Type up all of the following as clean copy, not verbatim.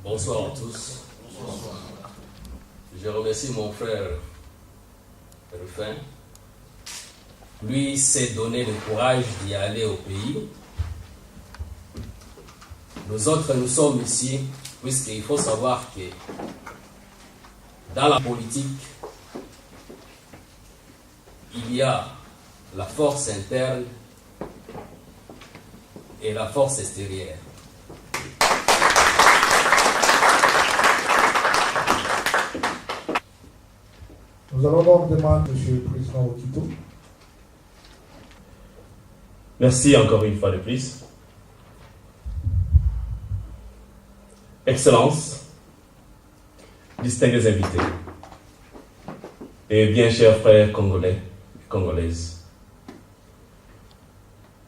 Bonsoir à tous. Je remercie mon frère Rufin. Lui s'est donné le courage d'y aller au pays. Nous autres, nous sommes ici, puisqu'il faut savoir que dans la politique, il y a la force interne et la force extérieure. Nous allons donc demander, Monsieur le Président Okito. Merci encore une fois de plus. Excellences, distingués invités, et bien chers frères congolais et congolaises.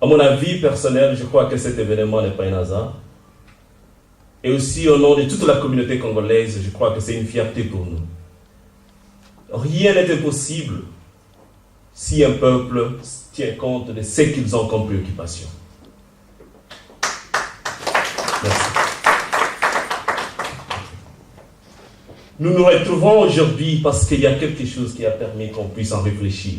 À mon avis personnel, je crois que cet événement n'est pas un hasard. Et aussi au nom de toute la communauté congolaise, je crois que c'est une fierté pour nous. Rien n'est impossible si un peuple tient compte de ce qu'ils ont comme préoccupation. Merci. Nous nous retrouvons aujourd'hui parce qu'il y a quelque chose qui a permis qu'on puisse en réfléchir.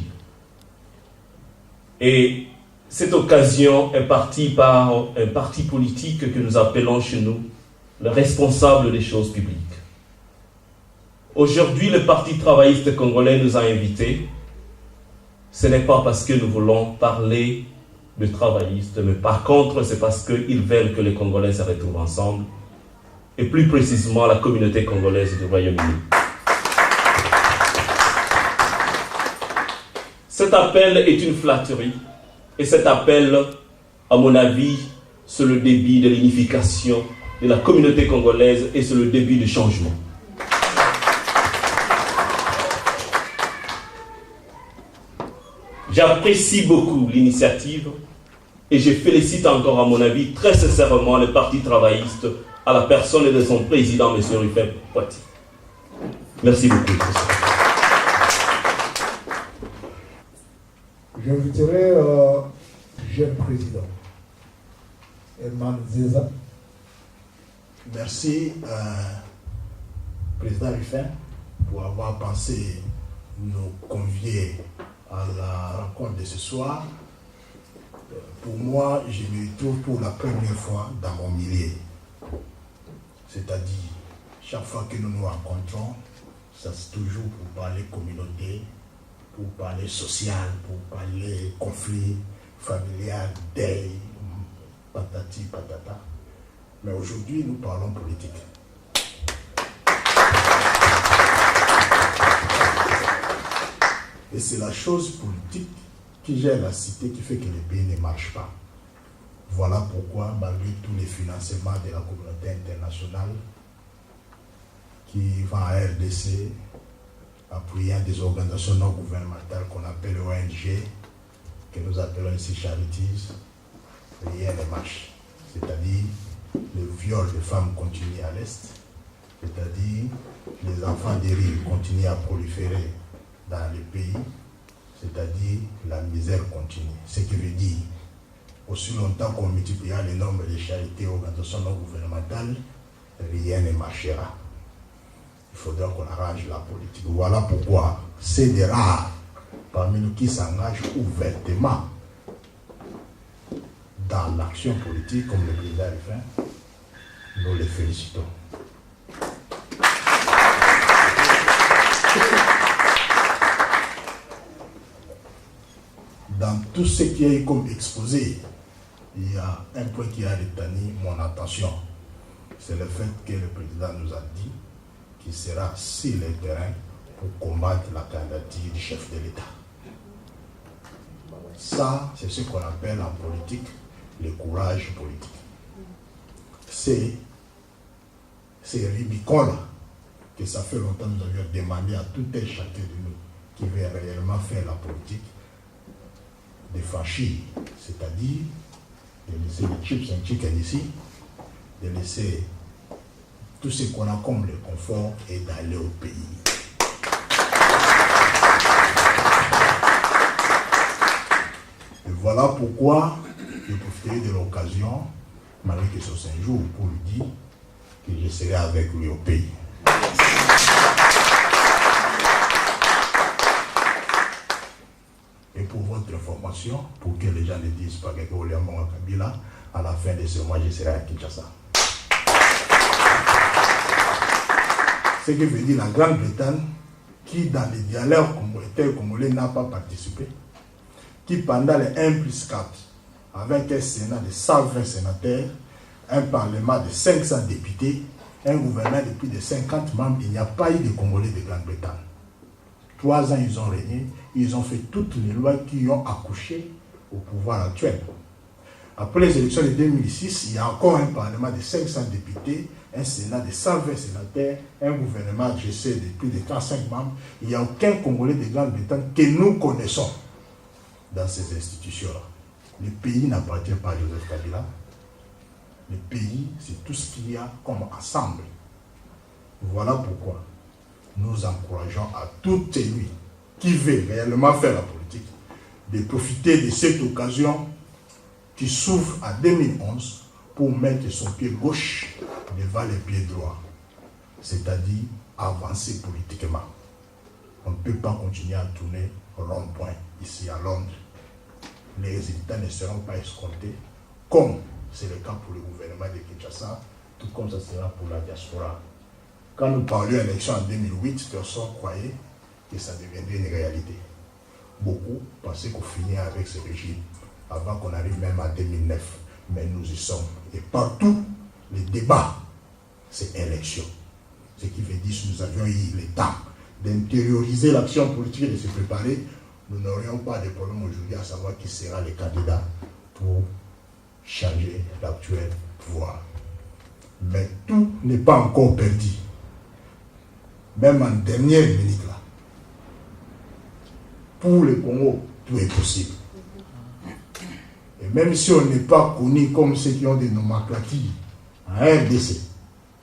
Et cette occasion est partie par un parti politique que nous appelons chez nous le responsable des choses publiques. Aujourd'hui, le Parti travailliste congolais nous a invités. Ce n'est pas parce que nous voulons parler de travaillistes, mais par contre, c'est parce qu'ils veulent que les Congolais se retrouvent ensemble, et plus précisément la communauté congolaise du Royaume-Uni. Cet appel est une flatterie, et cet appel, à mon avis, c'est le début de l'unification de la communauté congolaise et c'est le début du changement. J'apprécie beaucoup l'initiative et je félicite encore, à mon avis, très sincèrement le Parti travailliste à la personne de son président, M. Rufin Poiti. Merci beaucoup. J'inviterai jeune président, Herman Zeza. Merci, président Rufin, pour avoir pensé nous convier à la rencontre de ce soir. Pour moi, je me trouve pour la première fois dans mon milieu. C'est-à-dire, chaque fois que nous nous rencontrons, ça c'est toujours pour parler communauté, pour parler social, pour parler conflit familial, deuil, patati patata. Mais aujourd'hui, nous parlons politique. Et c'est la chose politique qui gère la cité qui fait que le pays ne marche pas. Voilà pourquoi, malgré tous les financements de la communauté internationale qui vont à RDC, appuyant des organisations non gouvernementales qu'on appelle ONG, que nous appelons ici Charities, rien ne marche. C'est-à-dire, le viol des femmes continue à l'Est, c'est-à-dire, les enfants des rives continuent à proliférer dans le pays, c'est-à-dire la misère continue. Ce qui veut dire, aussi longtemps qu'on multipliera le nombre de charités et organisations non gouvernementales, rien ne marchera. Il faudra qu'on arrange la politique. Voilà pourquoi c'est des rares parmi nous qui s'engagent ouvertement dans l'action politique, comme le président Rufin. Nous les félicitons. Dans tout ce qui est comme exposé, il y a un point qui a retenu mon attention. C'est le fait que le président nous a dit qu'il sera sur le terrain pour combattre la candidature du chef de l'État. Ça, c'est ce qu'on appelle en politique le courage politique. C'est Rubicon que ça fait longtemps que nous avions demandé à tout un chacun de nous qui veut réellement faire la politique de franchir, c'est-à-dire de laisser les chips and chicken ici, de laisser tout ce qu'on a comme le confort et d'aller au pays. Et voilà pourquoi je profiterai de l'occasion, malgré que ce soit un jour, pour lui dire que je serai avec lui au pays. Et pour votre information, pour que les gens ne disent pas que Oliamon Kabila, à la fin de ce mois, je serai à Kinshasa. Ce que veut dire la Grande-Bretagne, qui dans les dialogues congolais n'a pas participé, qui pendant les 1+4, avec un Sénat de 120 sénateurs, un Parlement de 500 députés, un gouvernement de plus de 50 membres, il n'y a pas eu de Congolais de Grande-Bretagne. 3 ans, ils ont régné, ils ont fait toutes les lois qui ont accouché au pouvoir actuel. Après les élections de 2006, il y a encore un Parlement de 500 députés, un Sénat de 120 sénateurs, un gouvernement, je sais, de plus de 35 membres. Il n'y a aucun Congolais de Grande-Bretagne que nous connaissons dans ces institutions-là. Le pays n'appartient pas à Joseph Kabila. Le pays, c'est tout ce qu'il y a comme ensemble. Voilà pourquoi nous encourageons à tout élu qui veut réellement faire la politique de profiter de cette occasion qui s'ouvre à 2011 pour mettre son pied gauche devant le pied droit, c'est-à-dire avancer politiquement. On ne peut pas continuer à tourner rond-point ici à Londres. Les résultats ne seront pas escomptés, comme c'est le cas pour le gouvernement de Kinshasa, tout comme ça sera pour la diaspora. Quand nous parlions d'élection en 2008, personne croyait que ça deviendrait une réalité. Beaucoup pensaient qu'on finit avec ce régime avant qu'on arrive même en 2009. Mais nous y sommes. Et partout, les débats, c'est élection. Ce qui veut dire que si nous avions eu le temps d'intérioriser l'action politique et de se préparer, nous n'aurions pas de problème aujourd'hui à savoir qui sera le candidat pour changer l'actuel pouvoir. Mais tout n'est pas encore perdu. Même en dernière minute là, pour le Congo, tout est possible. Et même si on n'est pas connu comme ceux qui ont des nomenclatures en RDC,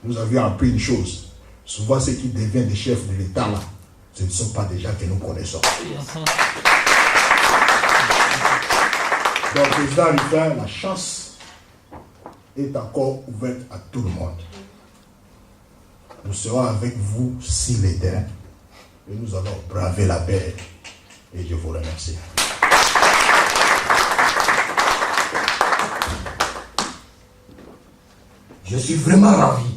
nous avions appris une chose. Souvent, ceux qui deviennent des chefs de l'État là, ce ne sont pas des gens que nous connaissons. Donc, président Rufin, la chance est encore ouverte à tout le monde. Nous serons avec vous sur les terrains et nous allons braver la paix. Et je vous remercie. Je suis vraiment ravi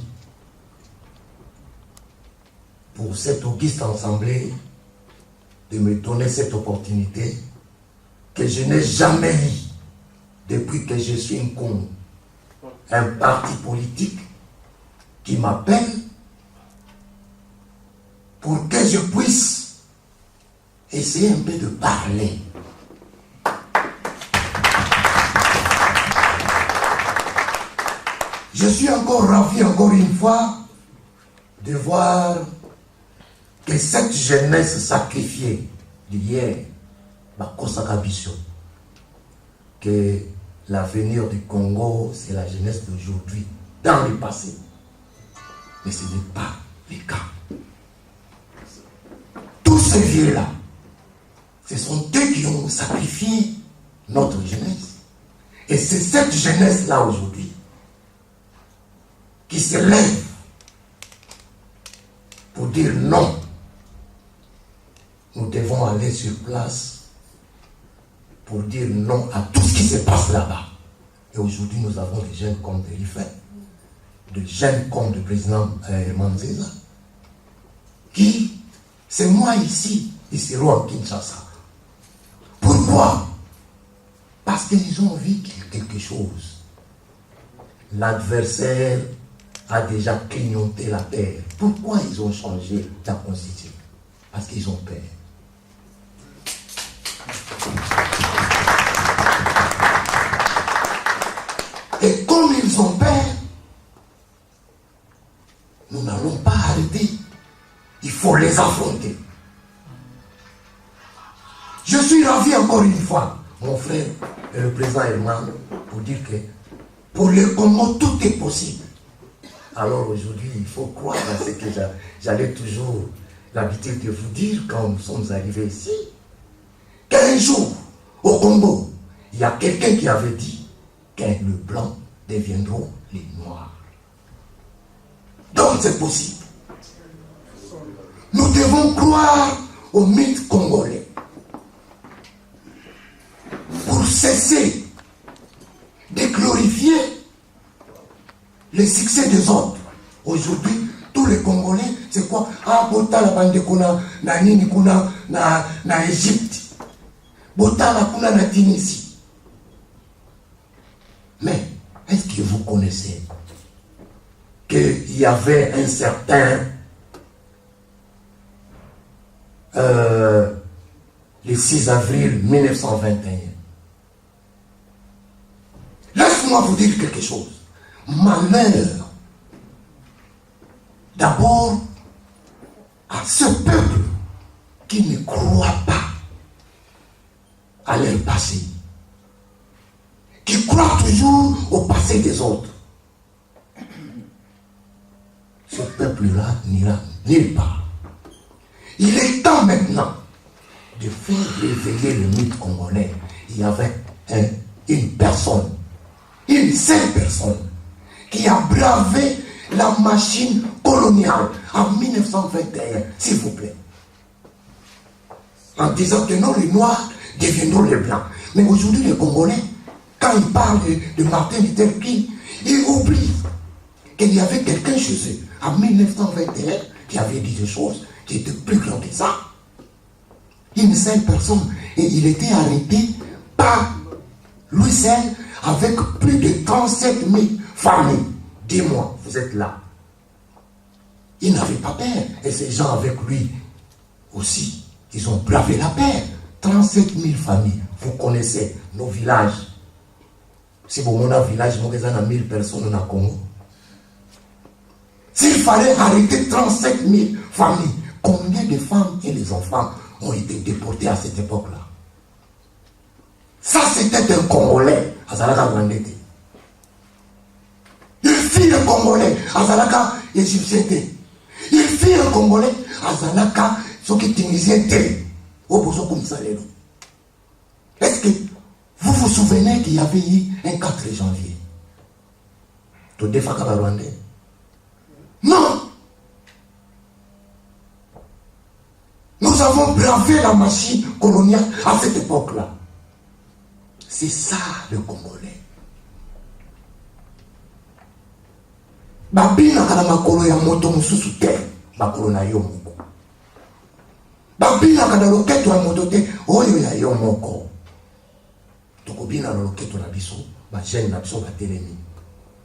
pour cette auguste assemblée de me donner cette opportunité que je n'ai jamais eue depuis que je suis un parti politique qui m'appelle pour que je puisse essayer un peu de parler. Je suis encore ravi, encore une fois, de voir que cette jeunesse sacrifiée d'hier, que l'avenir du Congo, c'est la jeunesse d'aujourd'hui, dans le passé. Mais ce n'est pas le cas. Tous ces vieux-là, ce sont eux qui ont sacrifié notre jeunesse. Et c'est cette jeunesse-là aujourd'hui qui se lève pour dire non. Nous devons aller sur place pour dire non à tout ce qui se passe là-bas. Et aujourd'hui, nous avons des jeunes comme Rufin, des jeunes comme le président Manzeza, qui, c'est moi ici, ils seront à Kinshasa. Pourquoi? Parce qu'ils ont vu quelque chose. L'adversaire a déjà clignoté la terre. Pourquoi ils ont changé la constitution? Parce qu'ils ont peur. Et comme ils ont peur, nous n'allons pas arrêter. Il faut les affronter. Je suis ravi encore une fois, mon frère et le président Herman, pour dire que pour le Congo, tout est possible. Alors aujourd'hui, il faut croire à ce que j'avais toujours l'habitude de vous dire quand nous sommes arrivés ici, qu'un jour, au Congo, il y a quelqu'un qui avait dit que le blanc deviendront les noirs. c'est possible. Nous devons croire au mythe congolais pour cesser de glorifier les succès des autres. Aujourd'hui, tous les Congolais, c'est quoi? Ah, bota la bande kuna na nini kuna na Égypte. Bota la kuna na Tunisie. Mais est-ce que vous connaissez qu'il y avait un certain le 6 avril 1921. Laisse-moi vous dire quelque chose. Malheur d'abord à ce peuple qui ne croit pas à leur passé, qui croit toujours au passé des autres. Ce peuple-là n'ira nulle part. Il est temps maintenant de faire réveiller le mythe congolais. Il y avait une personne, une seule personne, qui a bravé la machine coloniale en 1921, s'il vous plaît. En disant que non, les Noirs deviendront les Blancs. Mais aujourd'hui, les Congolais, quand ils parlent de Martin Luther King, ils oublient qu'il y avait quelqu'un chez eux, en 1921, qui avait dit des choses qui étaient plus grandes que ça. Une seule personne. Et il était arrêté par Louis XVI avec plus de 37 000 familles. Dis-moi, vous êtes là. Il n'avait pas peur. Et ces gens avec lui aussi, ils ont bravé la peur. 37 000 familles. Vous connaissez nos villages. Si vous avez un village, vous avez 1000 personnes dans le Congo. S'il fallait arrêter 37 000 familles, combien de femmes et les enfants ont été déportés à cette époque-là? Ça, c'était un Congolais à Zalaka Grandete. Il fit un Congolais à Zalaka Égyptien. Il fit un Congolais à Zalaka Tunisien. Est-ce que vous vous souvenez qu'il y avait eu un 4 janvier? Tout défaka Rwandais. Non! Nous avons bravé la machine coloniale à cette époque-là. C'est ça le Congolais. Babina kana makolo ya moto mususu te, makolo na yo moko. Babina kana loketo ya moto te, oyo ya yo moko. Tokobina na loketo na biso, ba jeune na biso ba telemi.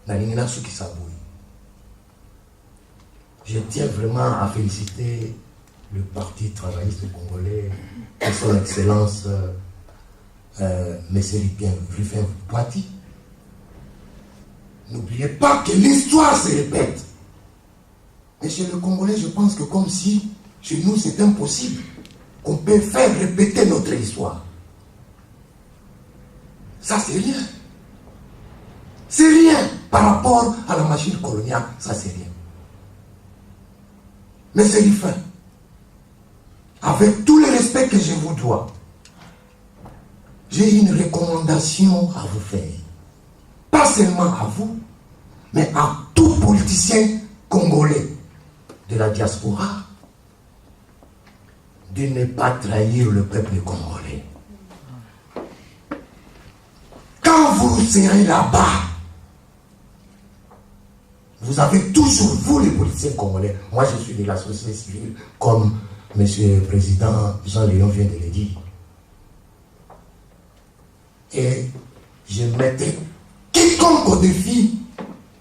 Na lingina suki saboui. Je tiens vraiment à féliciter le Parti travailliste congolais et son Excellence M. Rufin Poiti. N'oubliez pas que l'histoire se répète. Mais chez le Congolais, je pense que comme si chez nous c'est impossible qu'on peut faire répéter notre histoire. Ça c'est rien. C'est rien par rapport à la machine coloniale, ça c'est rien. Mais c'est Rufin, avec tout le respect que je vous dois, j'ai une recommandation à vous faire. Pas seulement à vous, mais à tout politicien congolais de la diaspora, de ne pas trahir le peuple congolais. Quand vous serez là-bas, vous avez toujours, vous les politiciens congolais, moi je suis de la société civile, comme M. le Président Jean-Léon vient de le dire. Et je mettais quiconque au défi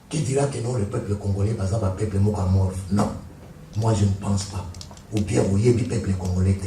qui dira que non, le peuple congolais, par exemple, le peuple mokamorphe. Non, moi je ne pense pas. Ou bien, vous voyez, le peuple congolais.